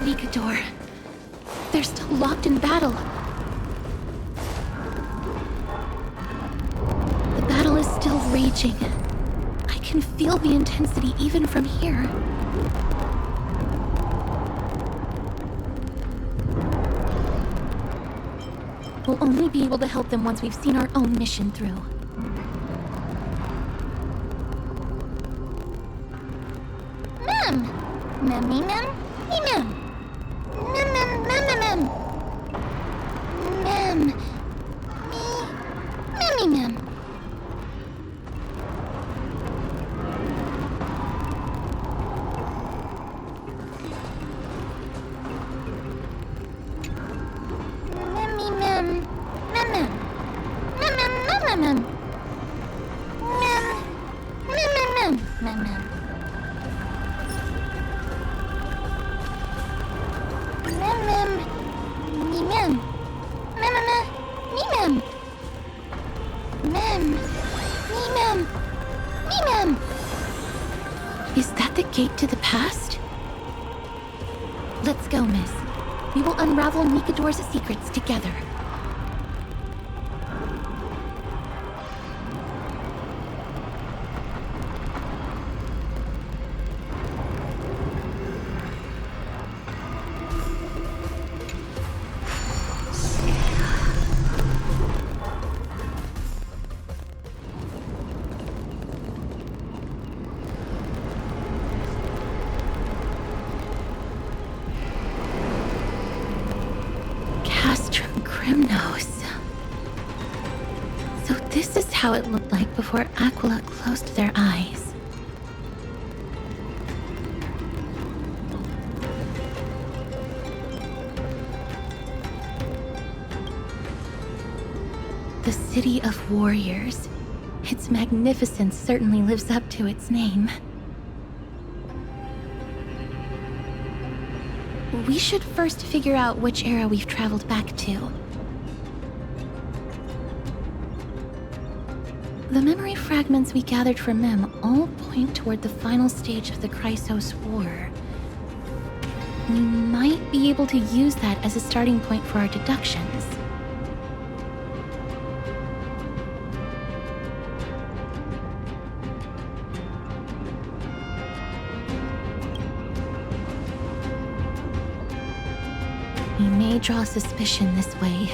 Nikador. They're still locked in battle. The battle is still raging. I can feel the intensity even from here. We'll only be able to help them once we've seen our own mission through. Is that the gate to the past? Let's go, miss. We will unravel Nikador's secrets together. Kremnos. So this is how it looked like before Aquila closed their eyes. The city of warriors. Its magnificence certainly lives up to its name. We should first figure out which era we've traveled back to. The memory fragments we gathered from Mem all point toward the final stage of the Chrysos War. We might be able to use that as a starting point for our deductions. We may draw suspicion this way.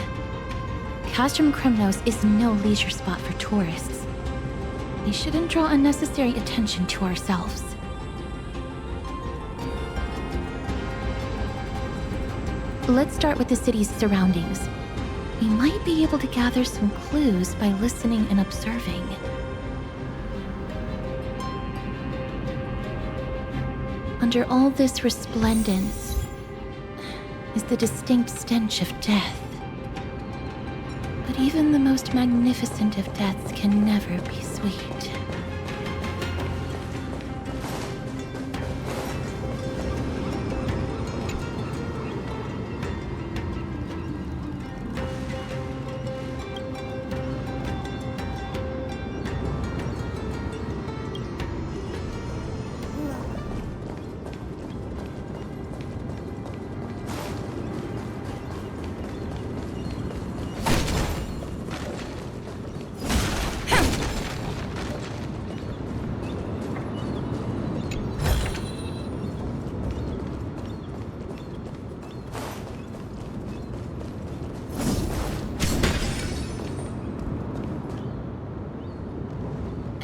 Castrum Kremnos is no leisure spot for tourists. We shouldn't draw unnecessary attention to ourselves. Let's start with the city's surroundings. We might be able to gather some clues by listening and observing. Under all this resplendence is the distinct stench of death. But even the most magnificent of deaths can never be sweet.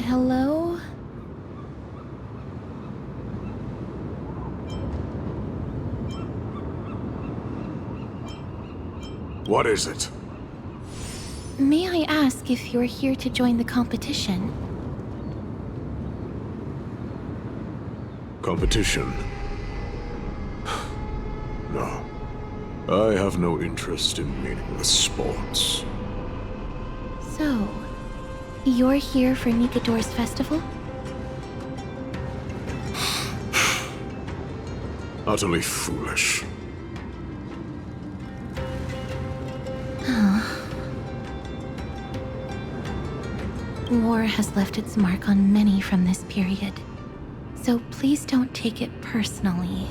Hello? What is it? May I ask if you're here to join the competition? Competition? No. I have no interest in meaningless sports. So, you're here for Nikador's festival? Utterly foolish. War has left its mark on many from this period, so please don't take it personally.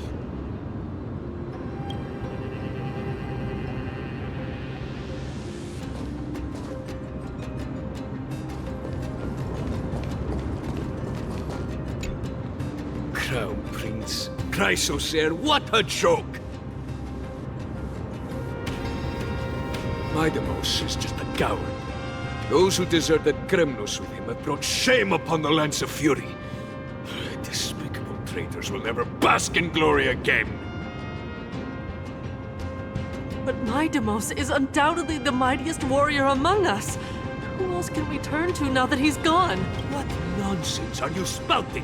Crown Prince. Chrysosaur, what a joke! Midamos is just a coward. Those who deserted Kremnos with him have brought shame upon the Lance of Fury. Despicable traitors will never bask in glory again. But Midamos is undoubtedly the mightiest warrior among us. Who else can we turn to now that he's gone? What nonsense are you spouting?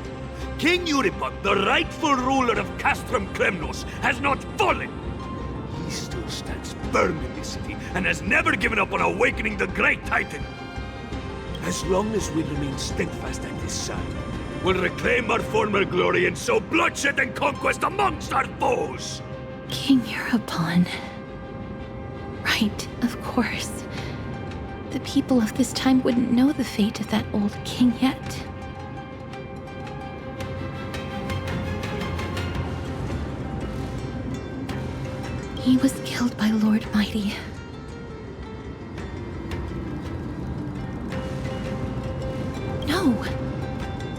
King Euripon, the rightful ruler of Castrum Kremnos, has not fallen! He still stands firm in this city and has never given up on awakening the great Titan! As long as we remain steadfast at his side, we'll reclaim our former glory and sow bloodshed and conquest amongst our foes! King Euripon. Right, of course. The people of this time wouldn't know the fate of that old king yet. He was killed by Lord Mighty. No!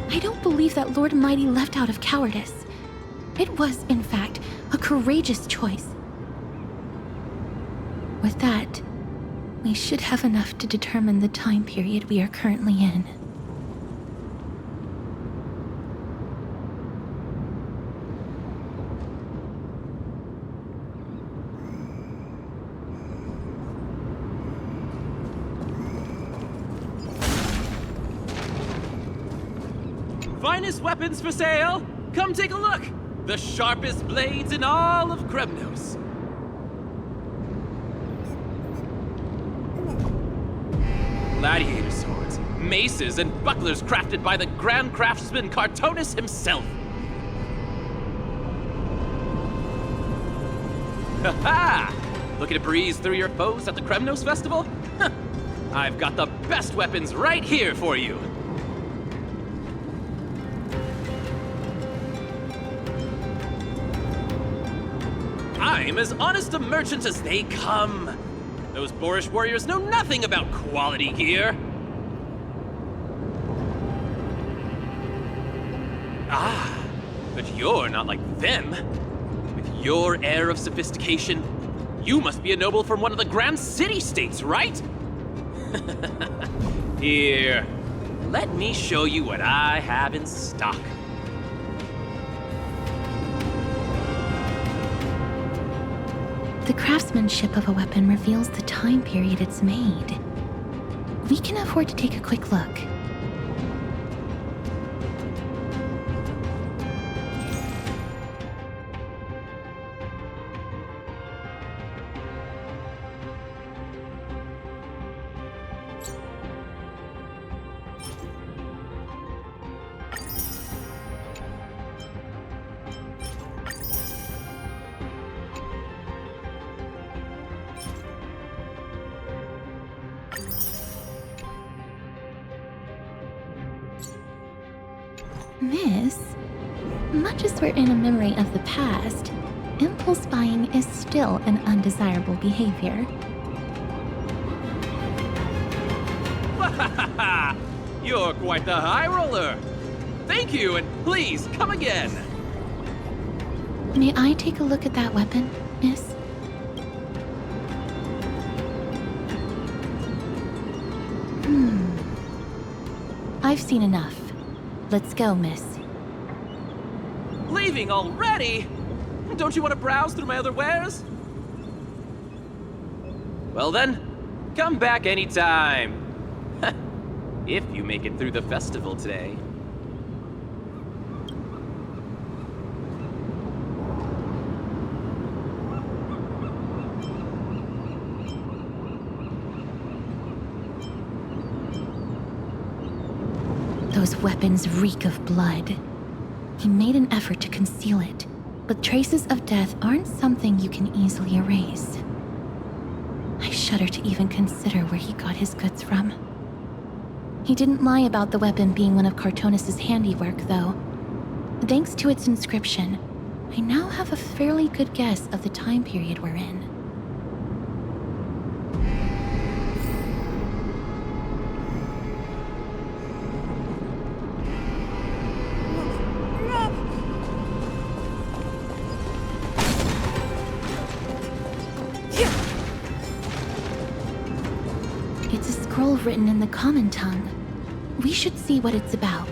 I don't believe that Lord Mighty left out of cowardice. It was, in fact, a courageous choice. With that, we should have enough to determine the time period we are currently in. Finest weapons for sale! Come take a look! The sharpest blades in all of Kremnos. Gladiator swords, maces, and bucklers crafted by the grand craftsman Cartonus himself. Ha-ha! Looking to breeze through your foes at the Kremnos Festival? Huh. I've got the best weapons right here for you. I'm as honest a merchant as they come. Those boorish warriors know nothing about quality gear. Ah, but you're not like them. With your air of sophistication, you must be a noble from one of the grand city-states, right? Here, let me show you what I have in stock. The craftsmanship of a weapon reveals the time period it's made. We can afford to take a quick look. Miss, much as we're in a memory of the past, impulse buying is still an undesirable behavior. You're quite the high roller. Thank you, and please come again. May I take a look at that weapon, Miss? I've seen enough. Let's go, miss. Leaving already? Don't you want to browse through my other wares? Well then, come back anytime. If you make it through the festival today. Those weapons reek of blood. He made an effort to conceal it, but traces of death aren't something you can easily erase. I shudder to even consider where he got his goods from. He didn't lie about the weapon being one of Cartonus' handiwork, though. Thanks to its inscription, I now have a fairly good guess of the time period we're in. written in the common tongue. We should see what it's about.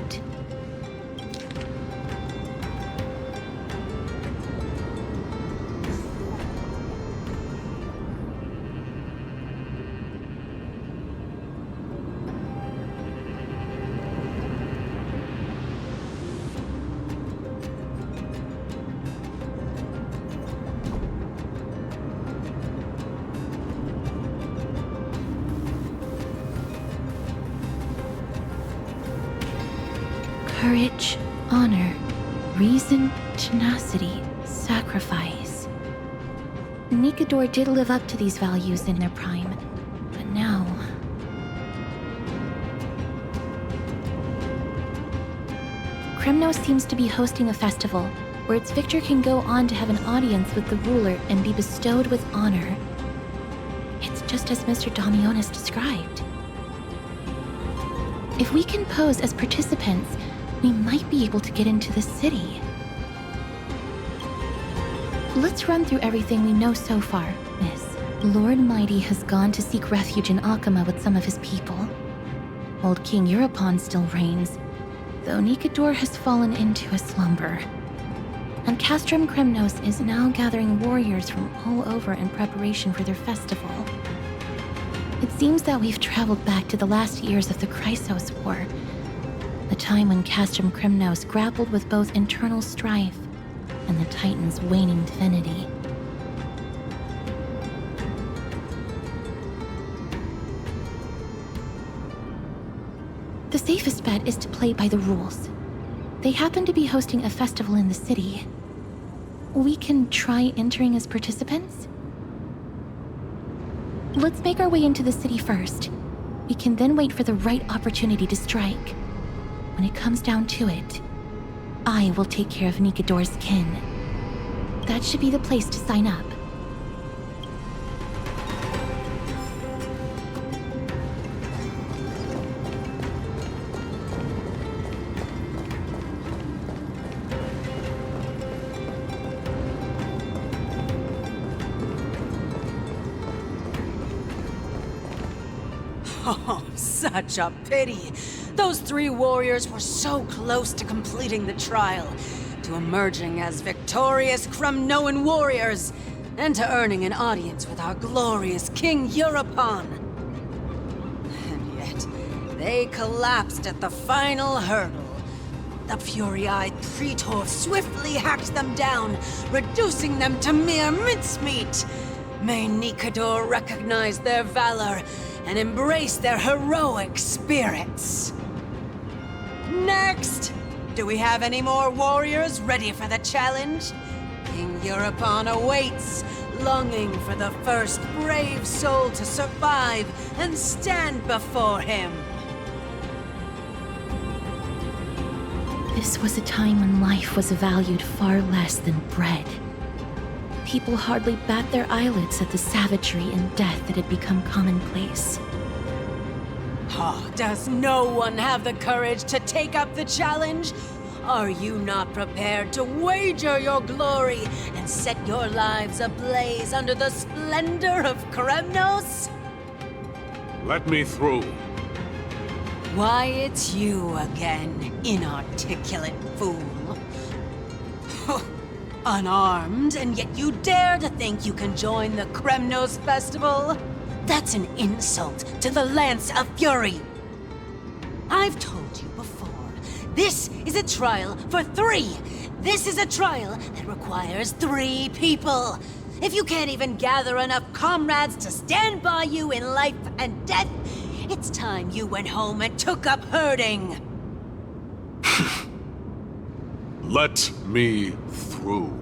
Courage, honor, reason, tenacity, sacrifice. Nikador did live up to these values in their prime, but now... Kremnos seems to be hosting a festival, where its victor can go on to have an audience with the ruler and be bestowed with honor. It's just as Mr. Damionis described. If we can pose as participants, we might be able to get into the city. Let's run through everything we know so far, Miss. Lord Mighty has gone to seek refuge in Akama with some of his people. Old King Europon still reigns, though Nikador has fallen into a slumber. And Castrum Kremnos is now gathering warriors from all over in preparation for their festival. It seems that we've traveled back to the last years of the Chrysos War, the time when Castrum Kremnos grappled with both internal strife and the Titan's waning divinity. The safest bet is to play by the rules. They happen to be hosting a festival in the city. We can try entering as participants? Let's make our way into the city first. We can then wait for the right opportunity to strike. When it comes down to it, I will take care of Nikador's kin. That should be the place to sign up. Oh, such a pity. Those 3 warriors were so close to completing the trial, to emerging as victorious Kremnoan warriors, and to earning an audience with our glorious King Europon. And yet, they collapsed at the final hurdle. The fury-eyed Praetor swiftly hacked them down, reducing them to mere mincemeat. May Nikador recognize their valor and embrace their heroic spirits. Next! Do we have any more warriors ready for the challenge? King Europon awaits, longing for the first brave soul to survive and stand before him. This was a time when life was valued far less than bread. People hardly bat their eyelids at the savagery and death that had become commonplace. Oh, does no one have the courage to take up the challenge? Are you not prepared to wager your glory and set your lives ablaze under the splendor of Kremnos? Let me through. Why, it's you again, inarticulate fool. Unarmed, and yet you dare to think you can join the Kremnos festival? That's an insult to the Lance of Fury. I've told you before, this is a trial for 3. This is a trial that requires 3 people. If you can't even gather enough comrades to stand by you in life and death, it's time you went home and took up herding. Let me through.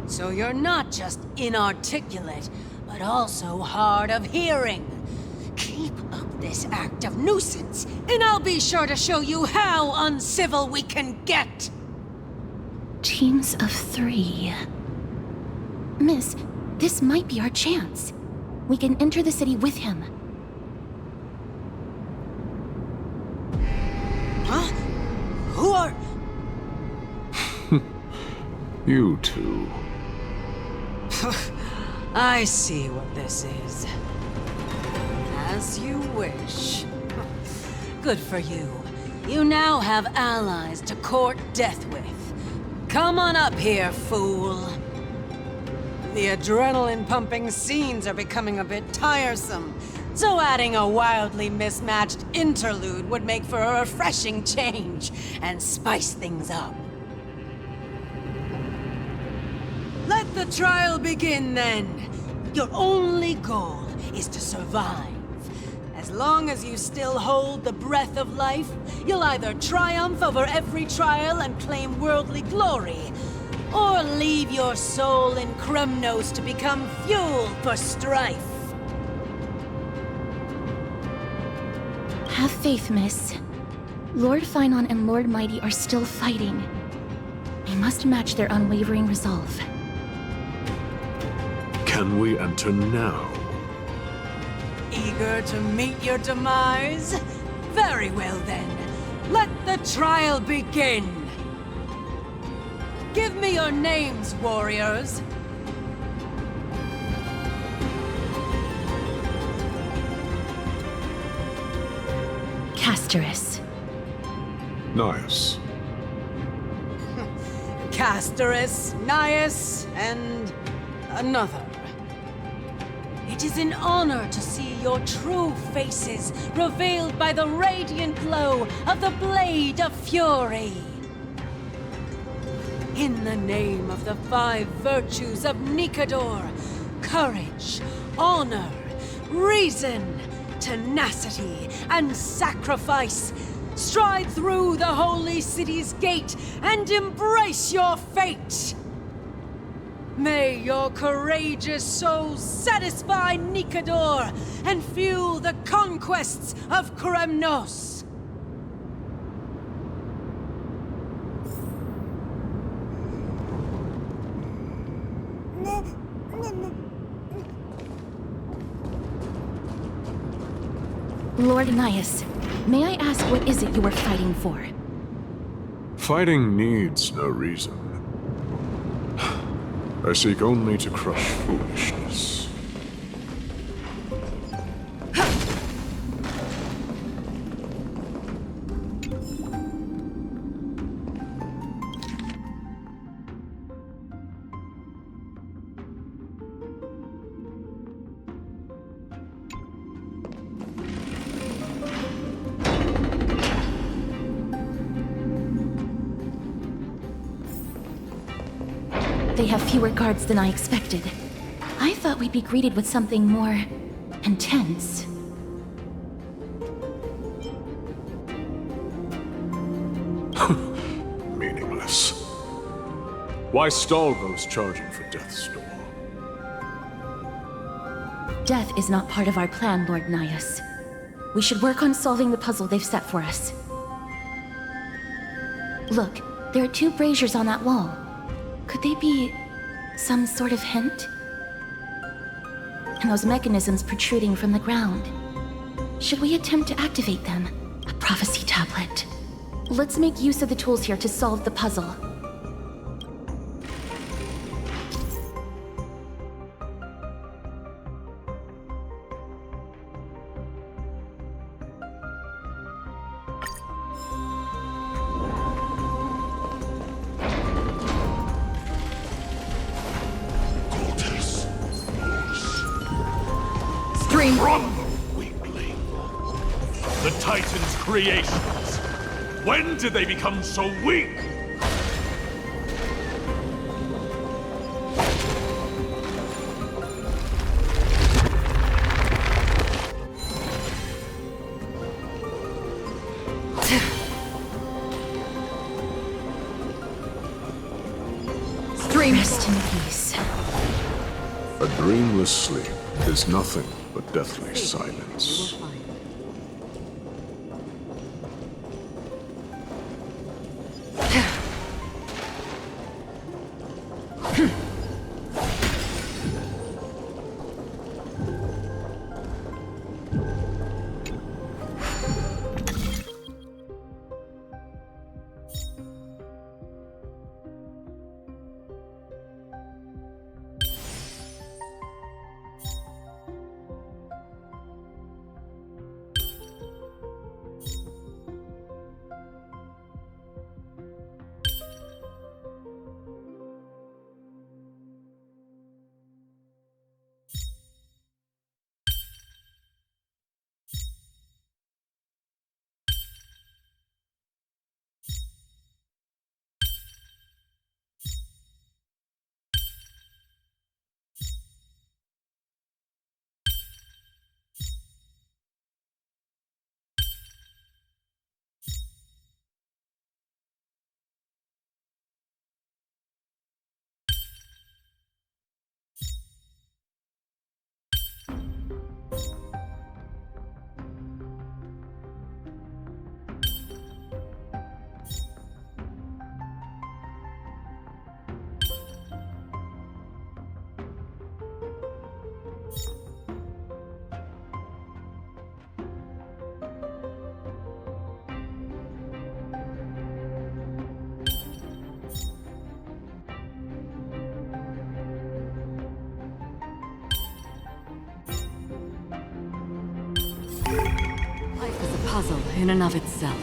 So you're not just inarticulate, but also hard of hearing. Keep up this act of nuisance, and I'll be sure to show you how uncivil we can get! Teams of 3. Miss, this might be our chance. We can enter the city with him. Huh? Who are... You two. I see what this is. As you wish. Good for you. You now have allies to court death with. Come on up here, fool. The adrenaline-pumping scenes are becoming a bit tiresome, so adding a wildly mismatched interlude would make for a refreshing change and spice things up. Let the trial begin, then. Your only goal is to survive. As long as you still hold the breath of life, you'll either triumph over every trial and claim worldly glory, or leave your soul in Kremnos to become fuel for strife. Have faith, miss. Lord Finon and Lord Mighty are still fighting. We must match their unwavering resolve. Can we enter now? Eager to meet your demise? Very well then. Let the trial begin! Give me your names, warriors! Castorus. Nice. Castorus, Nias, and another. It is an honor to see your true faces revealed by the radiant glow of the Blade of Fury. In the name of the 5 virtues of Nikador, courage, honor, reason, tenacity, and sacrifice, stride through the holy city's gate and embrace your fate! May your courageous souls satisfy Nikador and fuel the conquests of Kremnos! Lord Nias, may I ask what is it you are fighting for? Fighting needs no reason. I seek only to crush foolishness. They have fewer guards than I expected. I thought we'd be greeted with something more intense. Meaningless. Why stall those charging for death's door? Death is not part of our plan, Lord Nias. We should work on solving the puzzle they've set for us. Look, there are 2 braziers on that wall. Could they be some sort of hint? And those mechanisms protruding from the ground. Should we attempt to activate them? A prophecy tablet. Let's make use of the tools here to solve the puzzle. Rumble, weakling. The Titan's creations. When did they become so weak? Rest in peace. A dreamless sleep is nothing but deathly silence. puzzle in and of itself.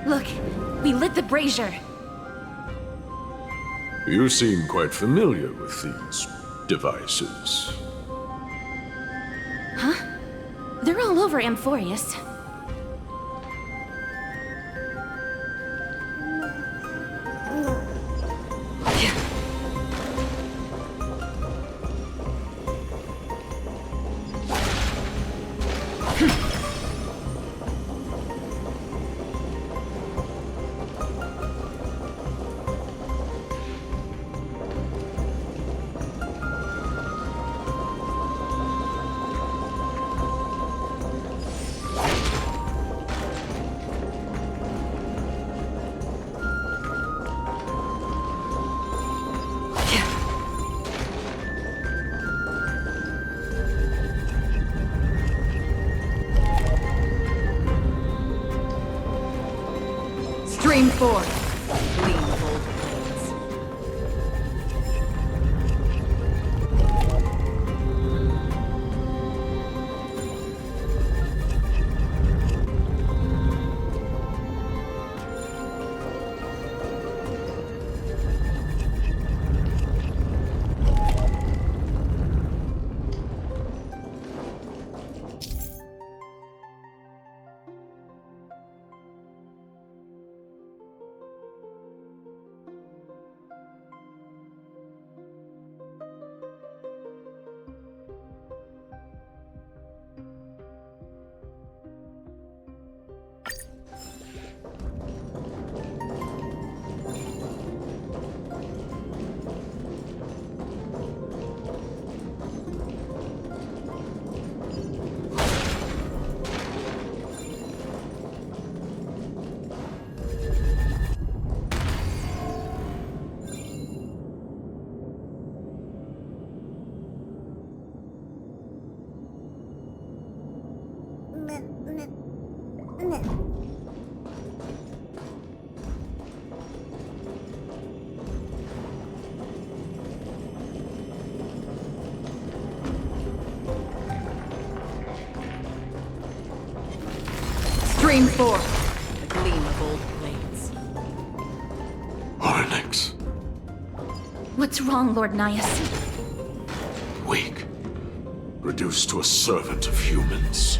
Look, we lit the brazier. You seem quite familiar with these devices. They're all over Amphorius. Stream forth, gleam bold blades. Stream forth, the gleam of old blades. Onyx. What's wrong, Lord Nias? Weak. Reduced to a servant of humans.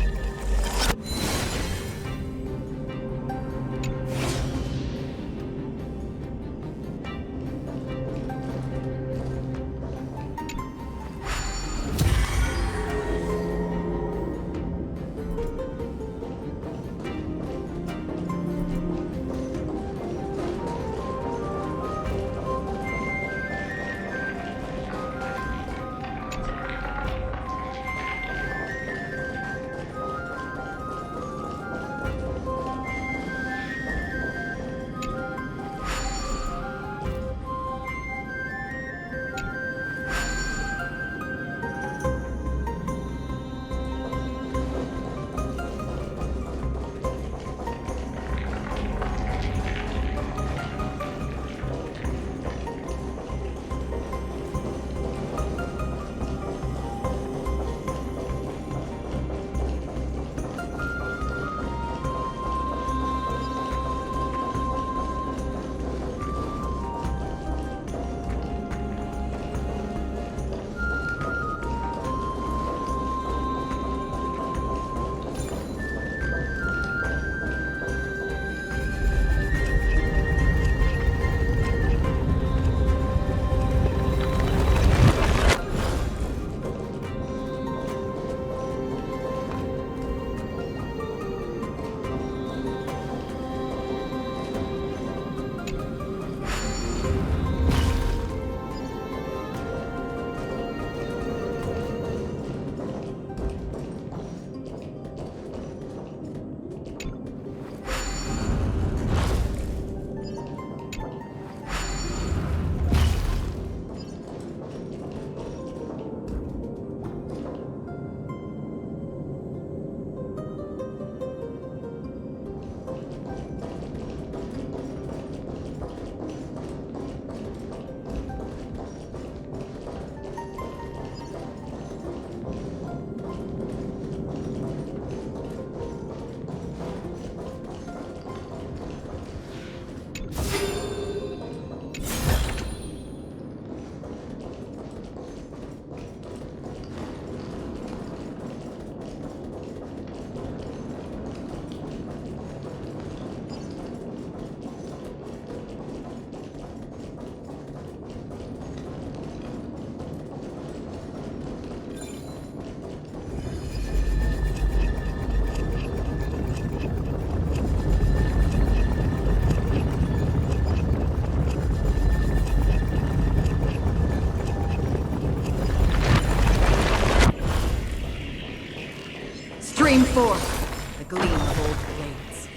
Stream forth the gleam of old blades.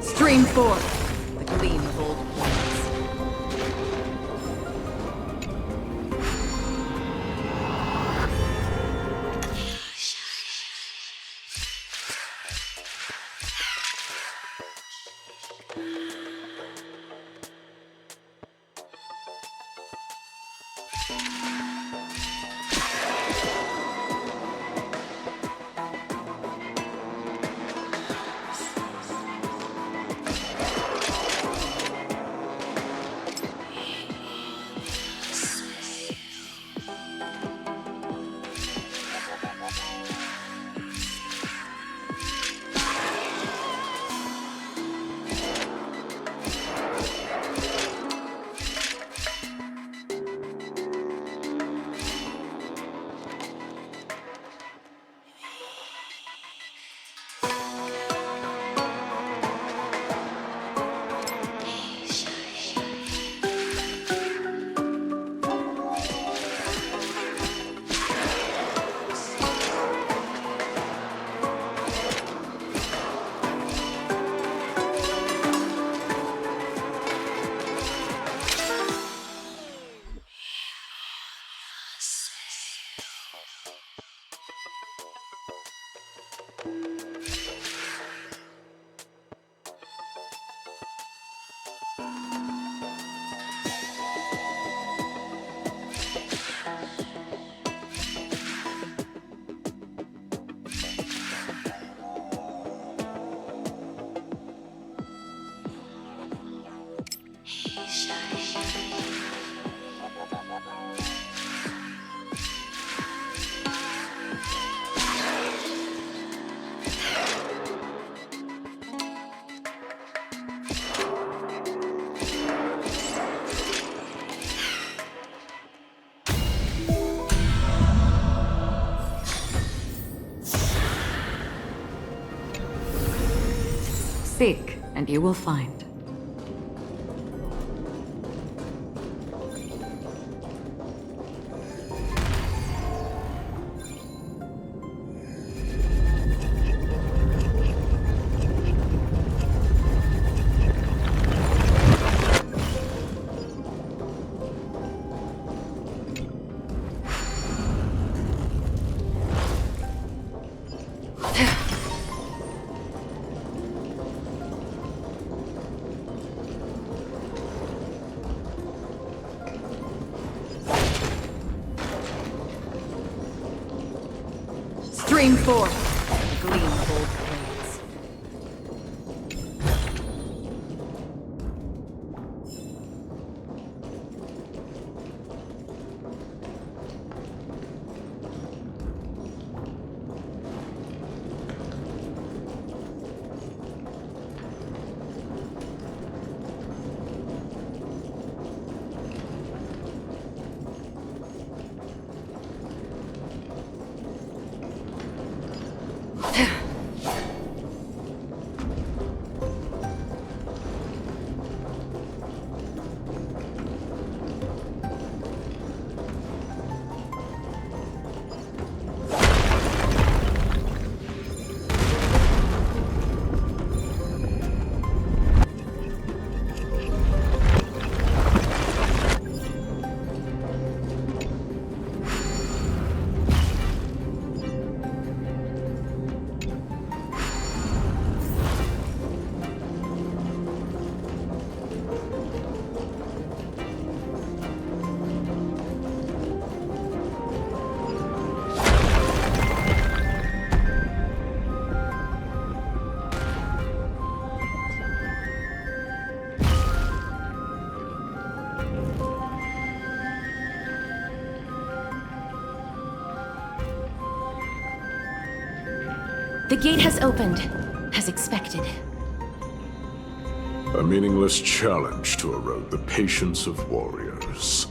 Stream forth the gleam of old blades. Seek, and you will find. Stream forth the gleam of old blades. The gate has opened, as expected. A meaningless challenge to erode the patience of warriors.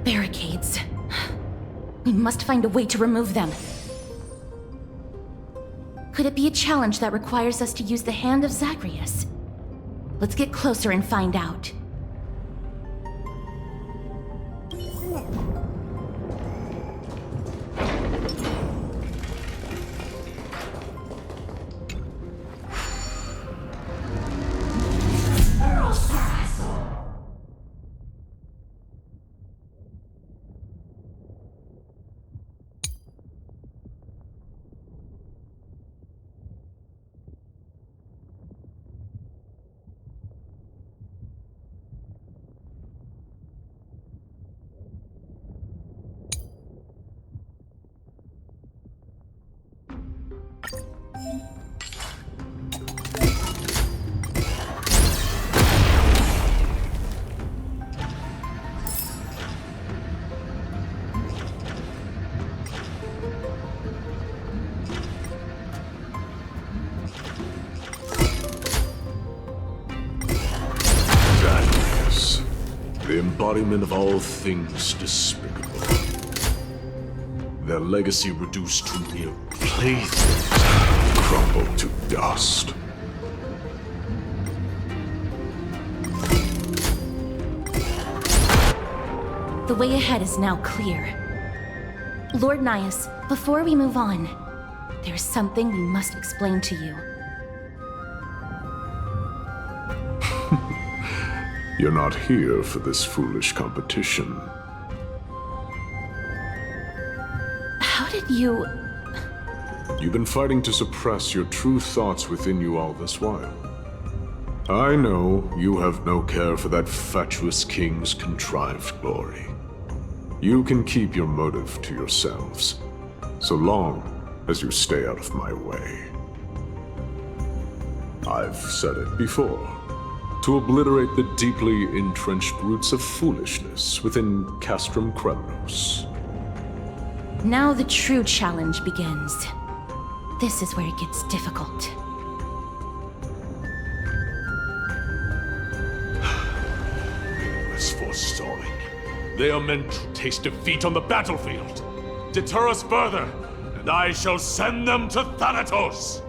Barricades. We must find a way to remove them. Could it be a challenge that requires us to use the hand of Zagreus? Let's get closer and find out. The embodiment of all things despicable. Their legacy reduced to mere playthings, crumbled to dust. The way ahead is now clear. Lord Nias, before we move on, there is something we must explain to you. You're not here for this foolish competition. How did you... You've been fighting to suppress your true thoughts within you all this while. I know you have no care for that fatuous king's contrived glory. You can keep your motive to yourselves, so long as you stay out of my way. I've said it before. To obliterate the deeply entrenched roots of foolishness within Castrum Kremnos. Now the true challenge begins. This is where it gets difficult. Meaningless forestalling. They are meant to taste defeat on the battlefield. Deter us further, and I shall send them to Thanatos!